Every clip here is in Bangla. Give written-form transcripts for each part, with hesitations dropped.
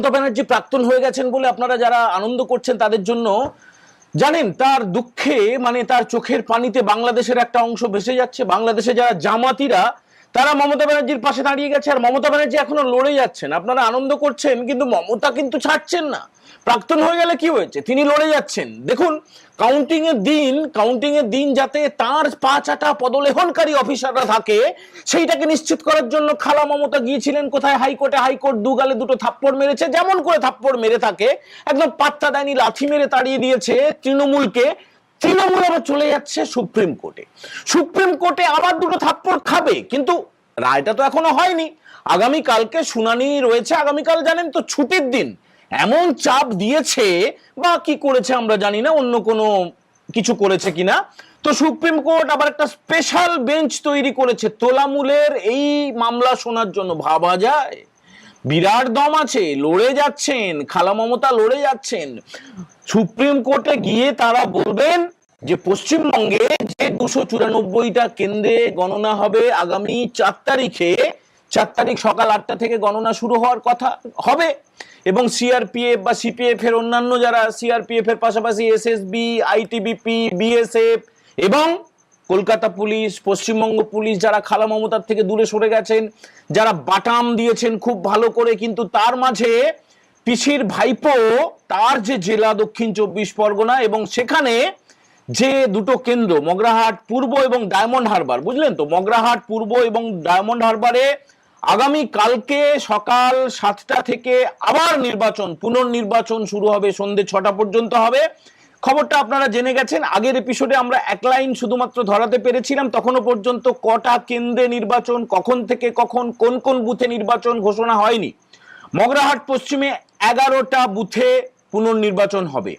মমতা ব্যানার্জি প্রাক্তন হয়ে গেছেন বলে আপনারা যারা আনন্দ করছেন তাদের জন্য জানেন তার দুঃখে মানে তার চোখের পানিতে বাংলাদেশের একটা অংশ ভেসে যাচ্ছে। বাংলাদেশে যারা জামাতিরা তারা মমতা ব্যানার্জির পাশে দাঁড়িয়ে গেছে, আর মমতা ব্যানার্জি এখনো লড়ে যাচ্ছেন। আপনারা আনন্দ করছেন কিন্তু মমতা কিন্তু ছাড়ছেন না। প্রাক্তন হয়ে গেলে কি হয়েছে, তিনি লড়ে যাচ্ছেন। দেখুন কাউন্টিং এর দিন যাতে তার পা চাটা পদলেহনকারী অফিসাররা থাকে সেইটাকে নিশ্চিত করার জন্য খালা মমতা গিয়েছিলেন কোথায়, হাইকোর্টে। হাইকোর্ট দুগালে দুটো থাপ্পড় মেরেছে, যেমন করে থাপ্পড় মেরে থাকে, একদম পাত্তা দেয়নি, লাথি মেরে তাড়িয়ে দিয়েছে তৃণমূলকে। তৃণমূল আবার চলে যাচ্ছে সুপ্রিম কোর্টে। সুপ্রিম কোর্টে আবার দুটো থাপ্পড় খাবে, কিন্তু রায়টা তো এখনো হয়নি। আগামীকালকে শুনানি রয়েছে। আগামীকাল জানেন তো ছুটির দিন। এমন চাপ দিয়েছে বা কি করেছে আমরা জানি না, অন্য কোনো কিছু করেছে কিনা। তো সুপ্রিম কোর্ট আবার একটা স্পেশাল বেঞ্চ তৈরি করেছে তোলামূলের এই মামলা শোনার জন্য। ভাবা যায়, বিরাট দম আছে, লড়ে যাচ্ছেন, খালা মমতা লড়ে যাচ্ছেন। সুপ্রিম কোর্টে গিয়ে তারা বলবেন যে পশ্চিমবঙ্গে যে 294টা কেন্দ্রে গণনা হবে আগামী 4 তারিখে, 4 তারিখ সকাল 8টা থেকে গণনা শুরু হওয়ার কথা হবে। এবং সিআরপিএফ বা সিপিএফ এর অন্যান্য যারা, সিআরপিএফ এর পাশাপাশি এসএসবি, আইটিবিপি, বিএসএফ এবং কলকাতা পুলিশ, পশ্চিমবঙ্গ পুলিশ, যারা খালা মমতার থেকে দূরে সরে গেছেন, যারা বাটাম দিয়েছেন খুব ভালো করে, কিন্তু তার মাঝে পিসির ভাইপো তার যে জেলা দক্ষিণ 24 পরগনা, এবং সেখানে যে দুটো কেন্দ্র মগরাহাট পূর্ব এবং ডায়মন্ড হারবার, বুঝলেন তো, মগরাহাট পূর্ব এবং ডায়মন্ড হারবারে আগামী কালকে সকাল 7টা থেকে আবার পুনর্নির্বাচন শুরু হবে, সন্ধ্যে 6টা পর্যন্ত হবে। খবরটা আপনারা জেনে গেছেন। আগের এপিসোডে আমরা এক লাইন শুধুমাত্র ধরাতে পেরেছিলাম, তখনও পর্যন্ত কটা কেন্দ্রে নির্বাচন, কখন থেকে কখন, কোন কোন বুথে নির্বাচন ঘোষণা হয়নি। মগরাহাট পশ্চিমে 11টা বুথে পুনর্নির্বাচন হবে।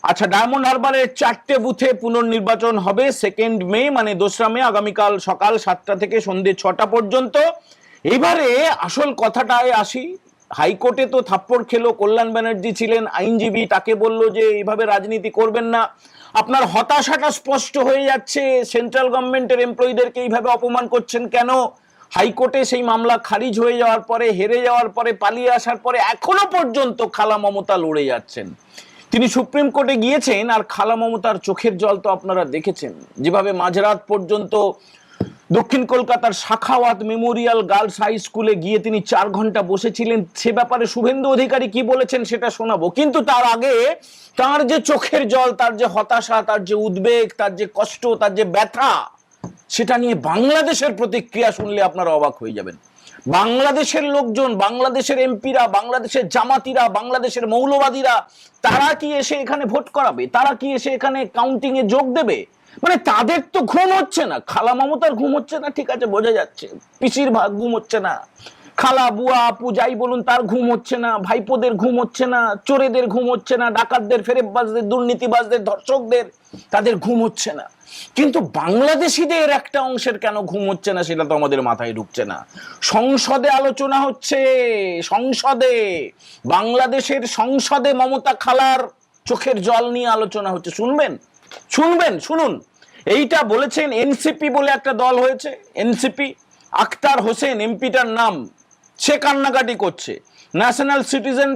আচ্ছা, ডায়মন্ড হারবারের 4টে বুথে পুনর্নির্বাচন হবে 2 মে, মানে 2রা মে, আগামীকাল সকাল 7টা থেকে সন্ধ্যে 6টা পর্যন্ত। এবারে আসল কথাটায় আসি। হাইকোর্টে তো থাপ্পড় খেলো, কল্যাণ ব্যানার্জি ছিলেন আইনজীবী, তাকে বলল যে এইভাবে রাজনীতি করবেন না। আপনার হতাশাটা স্পষ্ট হয়ে যাচ্ছে, সেন্ট্রাল গভর্নমেন্টের এমপ্লয়ীদেরকে এইভাবে অপমান করছেন কেন। হাইকোর্টে সেই মামলা খারিজ হয়ে যাওয়ার পরে, হেরে যাওয়ার পরে, পালিয়ে আসার পরে এখনো পর্যন্ত খালা মমতা লড়ে যাচ্ছেন। তিনি সুপ্রিম কোর্টে গিয়েছেন, আর খালা মমতার চোখের জল তো আপনারা দেখেছেন, যেভাবে মাঝরাত পর্যন্ত দক্ষিণ কলকাতার শাখাওয়াত মেমোরিয়াল গার্লস হাই স্কুলে গিয়ে তিনি 4 ঘন্টা বসেছিলেন। সে ব্যাপারে শুভেন্দু অধিকারী কি বলেছেন সেটা শোনাবো, কিন্তু তার আগে তার যে চোখের জল, তার যে হতাশা, তার যে উদ্বেগ, তার যে কষ্ট, তার যে ব্যথা, সেটা নিয়ে বাংলাদেশের প্রতিক্রিয়া শুনলে আপনারা অবাক হয়ে যাবেন। বাংলাদেশের লোকজন, বাংলাদেশের এমপিরা, বাংলাদেশের জামাতিরা, বাংলাদেশের মৌলবাদীরা, তারা কি এসে এখানে ভোট করাবে? তারা কি এসে এখানে কাউন্টিং এ যোগ দেবে? মানে তাদের তো ঘুম হচ্ছে না। খালা মমতার ঘুম হচ্ছে না, ঠিক আছে, বোঝা যাচ্ছে। পিসির ঘুম হচ্ছে না, খালা বুয়া আপু যাই বলুন তার ঘুম হচ্ছে না, ভাইপোদের ঘুম হচ্ছে না, চোরেদের ঘুম হচ্ছে না, ডাকাতদের, ফেরেববাজদের, দুর্নীতিবাজদের, ধর্ষকদের, তাদের ঘুম হচ্ছে না। কিন্তু বাংলাদেশিদের একটা অংশের কেন ঘুম হচ্ছে না সেটা তো আমাদের মাথায় ঢুকছে না। সংসদে আলোচনা হচ্ছে, সংসদে, বাংলাদেশের সংসদে মমতা খালার চোখের জল নিয়ে আলোচনা হচ্ছে। শুনুন। এইটা বলেছেন এনসিপি বলে একটা দল হয়েছে, এনসিপি, আখতার হোসেন এমপিটার নাম, সে কান্নাকাটি করছে। ন্যাশনাল সিটিজেন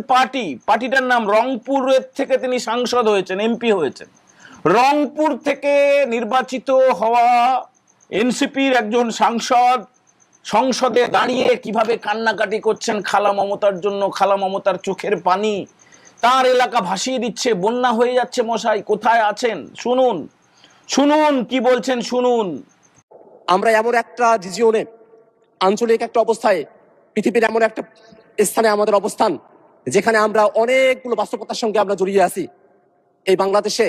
পার্টিটার নাম, রংপুরের থেকে তিনি সাংসদ হয়েছেন, এমপি হয়েছেন। রংপুর থেকে নির্বাচিত হওয়া এনসিপির একজন সাংসদ সংসদে দাঁড়িয়ে কিভাবে কান্নাকাটি করছেন খালা মমতার জন্য, খালা মমতার চোখের পানি তার এলাকা ভাসিয়ে দিচ্ছে, বন্যা হয়ে যাচ্ছে। মশাই কোথায় আছেন? শুনুন কি বলছেন, শুনুন। আমরা এমন একটা রিজিয়নে, আঞ্চলিক একটা অবস্থায়, পৃথিবীর এমন একটা স্থানে আমাদের অবস্থান, যেখানে আমরা অনেকগুলো বাস্তবতার সঙ্গে আমরা জড়িয়ে আছি। এই বাংলাদেশে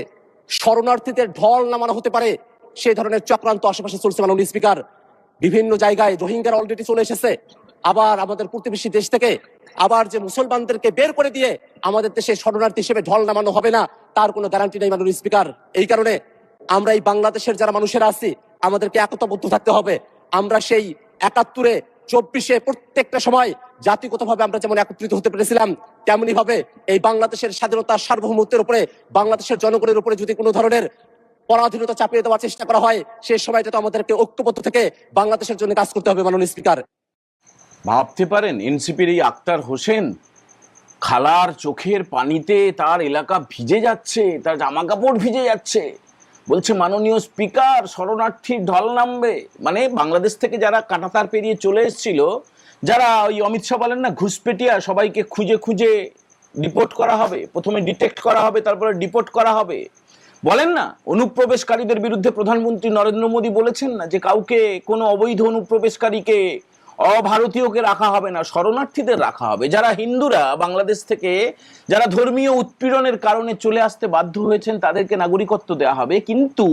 শরণার্থীদের ঢল নামানো হতে পারে সেই ধরনের চক্রান্ত আশেপাশে চলছে। মাননীয় স্পিকার, বিভিন্ন জায়গায় রোহিঙ্গারা অলরেডি চলে এসেছে। আবার আমাদের প্রতিবেশী দেশ থেকে আবার যে মুসলমানদেরকে বের করে দিয়ে আমাদের দেশে শরণার্থী হিসেবে ঢল নামানো হবে না, তার কোনো গ্যারান্টি নেই মাননীয় স্পিকার। এই কারণে আমরা এই বাংলাদেশের যারা মানুষেরা আছি, আমাদেরকে একতাবদ্ধ থাকতে হবে। আমরা সেই 71-এ, 24-এ প্রত্যেকটা সময় জাতিগতভাবে আমরা যেমন একত্রিত হতে পেরেছিলাম, তেমনি ভাবে এই বাংলাদেশের স্বাধীনতার সার্বভৌমত্বের উপরে, বাংলাদেশের জনগণের উপরে যদি কোনো ধরনের পরাধীনতা চাপিয়ে দেওয়ার চেষ্টা করা হয়, সেই সময়টা তো আমাদেরকে ঐক্যবদ্ধ থেকে বাংলাদেশের জন্য কাজ করতে হবে মাননীয় স্পিকার। ভাবতে পারেন এনসিপির এই আখতার হোসেন খালার চোখের পানিতে তার এলাকা ভিজে যাচ্ছে, তার জামা কাপড় ভিজে যাচ্ছে, বলছে মাননীয় স্পিকার শরণার্থীর ঢল নামবে। মানে বাংলাদেশ থেকে যারা কাঁটাতার পেরিয়ে চলে এসেছিল, যারা ওই অমিত শাহ বলেন না ঘুষপেটিয়া, সবাইকে খুঁজে খুঁজে ডিপোর্ট করা হবে, প্রথমে ডিটেক্ট করা হবে, তারপরে ডিপোর্ট করা হবে। বলেন না অনুপ্রবেশকারীদের বিরুদ্ধে প্রধানমন্ত্রী নরেন্দ্র মোদী বলেছেন না যে কাউকে, কোনো অবৈধ অনুপ্রবেশকারীকে, অভারতীয়কে রাখা হবে না, শরণার্থীদের রাখা হবে। যারা হিন্দুরা বাংলাদেশ থেকে যারা ধর্মীয় উৎপীড়নের কারণে চলে আসতে বাধ্য হয়েছেন তাদেরকে নাগরিকত্ব দেওয়া হবে। কিন্তু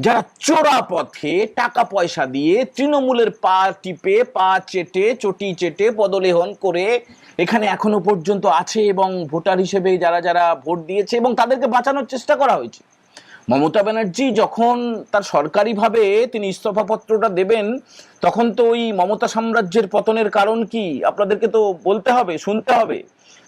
যারা চোরা পথে টাকা পয়সা দিয়ে তৃণমূলের পা টিপে, পা চেটে, চটি চেটে, পদলেহন করে এখানে এখনো পর্যন্ত আছে এবং ভোটার হিসেবে যারা যারা ভোট দিয়েছে এবং তাদেরকে বাঁচানোর চেষ্টা করা হয়েছে। মমতা ব্যানার্জি যখন তার সরকারিভাবে তিনি ইস্তফাপত্রটা দেবেন, তখন তো ওই মমতা সাম্রাজ্যের পতনের কারণ কি আপনাদেরকে তো বলতে হবে, শুনতে হবে।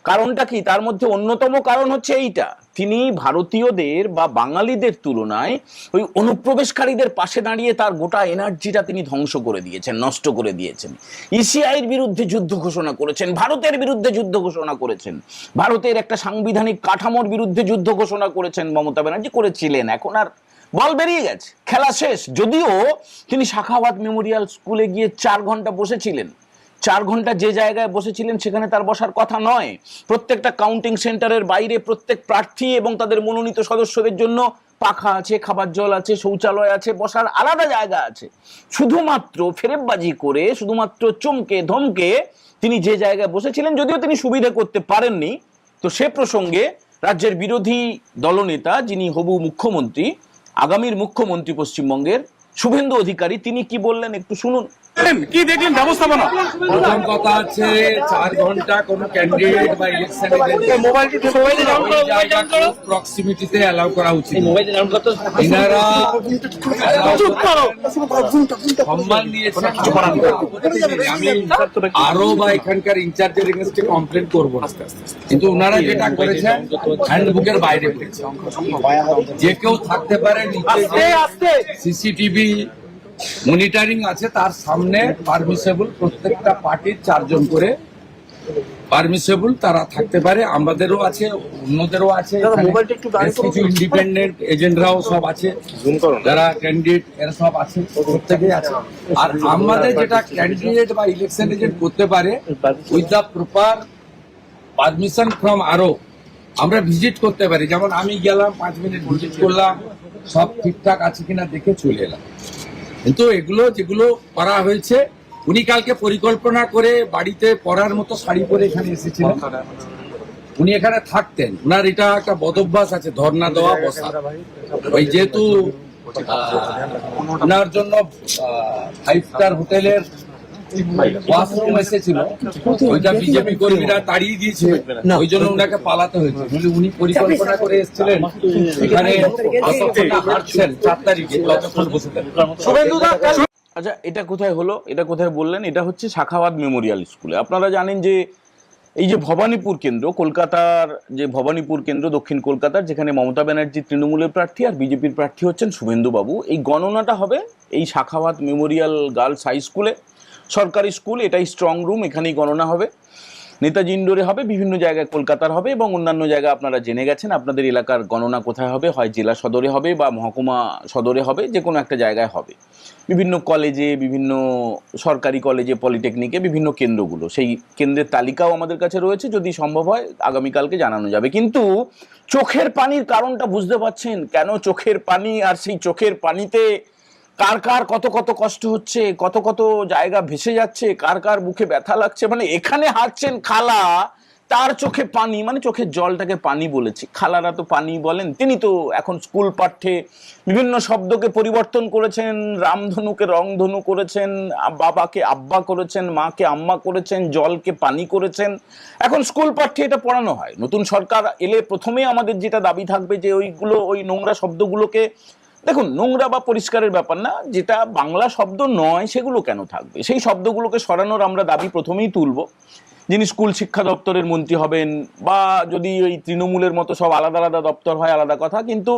কারণটা কি? তার মধ্যে অন্যতম কারণ হচ্ছে এইটা, তিনি ভারতীয়দের বা বাঙালিদের তুলনায় ওই অনুপ্রবেশকারীদের পাশে দাঁড়িয়ে তার গোটা এনার্জিটা তিনি ধ্বংস করে দিয়েছেন, নষ্ট করে দিয়েছেন। ইসিআইয়ের বিরুদ্ধে যুদ্ধ ঘোষণা করেছেন, ভারতের বিরুদ্ধে যুদ্ধ ঘোষণা করেছেন, ভারতের একটা সাংবিধানিক কাঠামোর বিরুদ্ধে যুদ্ধ ঘোষণা করেছেন মমতা ব্যানার্জি, করেছিলেন। এখন আর বল বেরিয়ে গেছে, খেলা শেষ। যদিও তিনি শাখাওয়াত মেমোরিয়াল স্কুলে গিয়ে 4 ঘন্টা বসেছিলেন, 4 ঘন্টা যে জায়গায় বসেছিলেন সেখানে তার বসার কথা নয়। প্রত্যেকটা কাউন্টিং সেন্টারের বাইরে প্রত্যেক প্রার্থী এবং তাদের মনোনীত সদস্যদের জন্য পাখা আছে, খাবার জল আছে, শৌচালয় আছে, বসার আলাদা জায়গা আছে। শুধুমাত্র ফেরেববাজি করে, শুধুমাত্র চমকে ধমকে তিনি যে জায়গায় বসেছিলেন, যদিও তিনি সুবিধা করতে পারেননি। তো সে প্রসঙ্গে রাজ্যের বিরোধী দলনেতা, যিনি হবু মুখ্যমন্ত্রী, আগামীর মুখ্যমন্ত্রী পশ্চিমবঙ্গের, শুভেন্দু অধিকারী, তিনি কি বললেন একটু শুনুন। কি দেখলেন ব্যবস্থাপনা? প্রথম কথা আছে 4 ঘন্টা কোন ক্যান্ডিডেট বা ইলেকশন প্রক্সিমিটিতে অ্যালাউ করা উচিত। এনারা সম্মান দিয়েছেন, আমি আরো বা এখানকার ইনচার্জের এগেন্স্টে কমপ্লেন করবো না, কিন্তু ওনারা যেটা করেছেন হ্যান্ডবুকের বাইরে করেছেন। যে কেউ থাকতে পারে, নিচে সিসিটিভি মনিটরিং আছে, তার সামনে পারমিসেবল, প্রত্যেকটা পার্টির 4 জন করে পারমিসেবল তারা থাকতে পারে। আমাদেরও আছে, অন্যদেরও আছে, কিছু ইন্ডিপেন্ডেন্ট এজেন্টরাও সব আছে, যারা ক্যান্ডিডেট এরা সব আছে, প্রত্যেকেই আছে। আর আমাদের যেটা ক্যান্ডিডেট বা ইলেকশন এজেন্ট করতে পারে with the proper permission from আরো, আমরা ভিজিট করতে পারি। যেমন আমি গেলাম, 5 মিনিট ভিজিট করলাম, সব ঠিকঠাক আছে কিনা দেখে চলে এলাম। কিন্তু এগুলো যেগুলো করা হয়েছে, উনি কালকে পরিকল্পনা করে বাড়িতে পরার মতো শাড়ি পরে এখানে এসেছিলেন, উনি এখানে থাকতেন। ওনার এটা একটা বদভ্যাস আছে, ধর্ণা দেওয়া, বসা। ওই যেহেতু ওনার জন্য 5 স্টার হোটেলের ওয়াশরুম এসেছিল, ওইটা বিজেপি কর্মীরা তাড়িয়ে দিয়েছে, ওই জন্য ওনাকে পালাতে হয়েছে। উনি পরিকল্পনা করে এসেছিলেন এখানে, হাঁটছেন 4 তারিখে, যতক্ষণ বসেছেন। আচ্ছা, এটা কোথায় হলো, এটা কোথায় বললেন? এটা হচ্ছে শাখাওয়াত মেমোরিয়াল স্কুলে। আপনারা জানেন যে এই যে ভবানীপুর কেন্দ্র, কলকাতার যে ভবানীপুর কেন্দ্র, দক্ষিণ কলকাতার, যেখানে মমতা ব্যানার্জি তৃণমূলের প্রার্থী আর বিজেপির প্রার্থী হচ্ছেন শুভেন্দু বাবু, এই গণনাটা হবে এই শাখাওয়াত মেমোরিয়াল গার্লস হাই স্কুলে, সরকারি স্কুল, এটাই স্ট্রং রুম, এখানেই গণনা হবে। নেতাজি ইন্ডোরে হবে, বিভিন্ন জায়গায় কলকাতার হবে এবং অন্যান্য জায়গায় আপনারা জেনে গেছেন। আপনাদের এলাকার গণনা কোথায় হবে? হয় জেলা সদরে হবে বা মহকুমা সদরে হবে, যে কোনো একটা জায়গায় হবে। বিভিন্ন কলেজে, বিভিন্ন সরকারি কলেজে, পলিটেকনিকে, বিভিন্ন কেন্দ্রগুলো, সেই কেন্দ্রের তালিকাও আমাদের কাছে রয়েছে, যদি সম্ভব হয় আগামীকালকে জানানো যাবে। কিন্তু চোখের পানির কারণটা বুঝতে পারছেন? কেন চোখের পানি? আর সেই চোখের পানিতে কার কার কত কত কষ্ট হচ্ছে, কত কত জায়গা ভেসে যাচ্ছে, কার কার বুকে ব্যথা লাগছে। মানে এখানে হাঁটছেন খালা, তার চোখে পানি, মানে চোখের জলটাকে পানি বলেছি, খালারা তো পানি বলেন। তিনি তো এখন স্কুল পাঠ্যে বিভিন্ন শব্দকে পরিবর্তন করেছেন, রামধনুকে রংধনু করেছেন, বাবাকে আব্বা করেছেন, মাকে আম্মা করেছেন, জলকে পানি করেছেন। এখন স্কুল পাঠ্যে এটা পড়ানো হয়। নতুন সরকার এলে প্রথমেই আমাদের যেটা দাবি থাকবে যে ওই নোংরা শব্দগুলোকে, দেখুন নোংরা বা পরিষ্কারের ব্যাপার না, যেটা বাংলা শব্দ নয় সেগুলো কেন থাকবে, সেই শব্দগুলোকে সরানোর আমরা দাবি প্রথমেই তুলব। যিনি স্কুল শিক্ষা দপ্তরের মন্ত্রী হবেন, বা যদি ওই তৃণমূলের মতো সব আলাদা আলাদা দপ্তর হয় আলাদা কথা, কিন্তু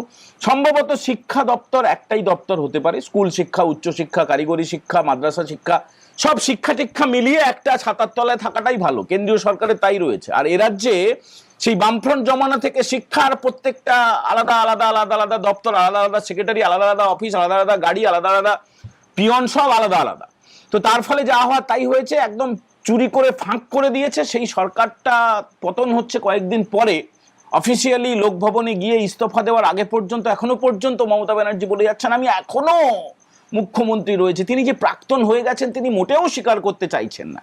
সম্ভবত শিক্ষা দপ্তর একটাই দপ্তর হতে পারে। স্কুল শিক্ষা, উচ্চ শিক্ষা, কারিগরি শিক্ষা, মাদ্রাসা শিক্ষা, সব শিক্ষা টিক্ষা মিলিয়ে একটা ছাতার তলায় থাকাটাই ভালো। কেন্দ্রীয় সরকারের তাই রয়েছে। আর এ রাজ্যে সেই বামফ্রন্ট জমানা থেকে শিক্ষার প্রত্যেকটা আলাদা আলাদা আলাদা আলাদা দপ্তর, আলাদা আলাদা সেক্রেটারি, আলাদা আলাদা অফিস, আলাদা আলাদা গাড়ি, আলাদা আলাদা পিয়ন, সব আলাদা আলাদা। তো তার ফলে যা হওয়ার তাই হয়েছে, একদম চুরি করে ফাঁক করে দিয়েছে। সেই সরকারটা পতন হচ্ছে কয়েকদিন পরে। অফিসিয়ালি লোকভবনে গিয়ে ইস্তফা দেওয়ার আগে পর্যন্ত, এখনো পর্যন্ত মমতা ব্যানার্জি বলে যাচ্ছেন আমি এখনো মুখ্যমন্ত্রী রয়েছে। তিনি যে প্রাক্তন হয়ে গেছেন তিনি মোটেও স্বীকার করতে চাইছেন না,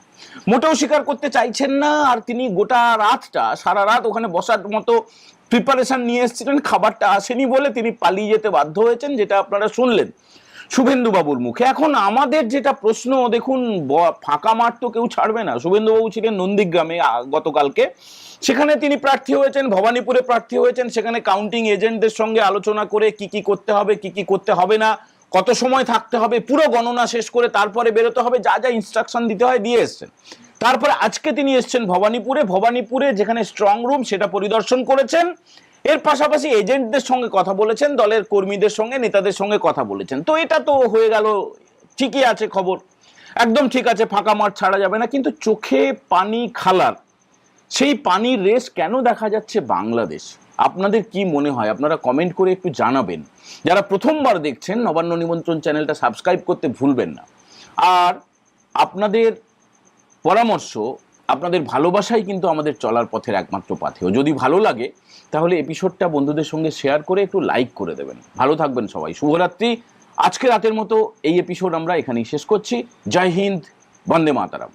মোটেও স্বীকার করতে চাইছেন না। আর তিনি গোটা রাতটা, সারা রাত ওখানে বসার মতো প্রিপারেশন নিয়ে এসেছিলেন, খাবারটা আসেনি বলে তিনি পালিয়ে যেতে বাধ্য হয়েছেন, যেটা আপনারা শুনলেন শুভেন্দু বাবুর মুখে। এখন আমাদের যেটা প্রশ্ন, দেখুন ফাঁকা মাঠ তো কেউ ছাড়বে না। শুভেন্দু বাবু ছিলেন নন্দীগ্রামে গতকালকে, সেখানে তিনি প্রার্থী হয়েছেন, ভবানীপুরে প্রার্থী হয়েছেন। সেখানে কাউন্টিং এজেন্টদের সঙ্গে আলোচনা করে কি কি করতে হবে, কি কি করতে হবে না, কত সময় থাকতে হবে, পুরো গণনা শেষ করে তারপরে বেরোতে হবে, যা যা ইনস্ট্রাকশন দিতে হয় দিয়ে এসছেন। তারপরে আজকে তিনি এসছেন ভবানীপুরে যেখানে স্ট্রং রুম সেটা পরিদর্শন করেছেন। এর পাশাপাশি এজেন্টদের সঙ্গে কথা বলেছেন, দলের কর্মীদের সঙ্গে, নেতাদের সঙ্গে কথা বলেছেন। তো এটা তো হয়ে গেল, ঠিকই আছে, খবর একদম ঠিক আছে, ফাঁকা মাঠ ছাড়া যাবে না। কিন্তু চোখে পানি খালার সেই পানির রেস কেন দেখা যাচ্ছে বাংলাদেশ? আপনাদের কি মনে হয়? আপনারা কমেন্ট করে একটু জানাবেন। যারা প্রথমবার দেখছেন, নবান্ন নিমন্ত্রণ চ্যানেলটা সাবস্ক্রাইব করতে ভুলবেন না। আর আপনাদের পরামর্শ, আপনাদের ভালোবাসাই কিন্তু আমাদের চলার পথের একমাত্র পাথেয়। যদি ভালো লাগে তাহলে এপিসোডটা বন্ধুদের সঙ্গে শেয়ার করে একটু লাইক করে দেবেন। ভালো থাকবেন সবাই, শুভরাত্রি। আজকে রাতের মতো এই এপিসোড আমরা এখানেই শেষ করছি। জয় হিন্দ, বন্দে মাতারাম।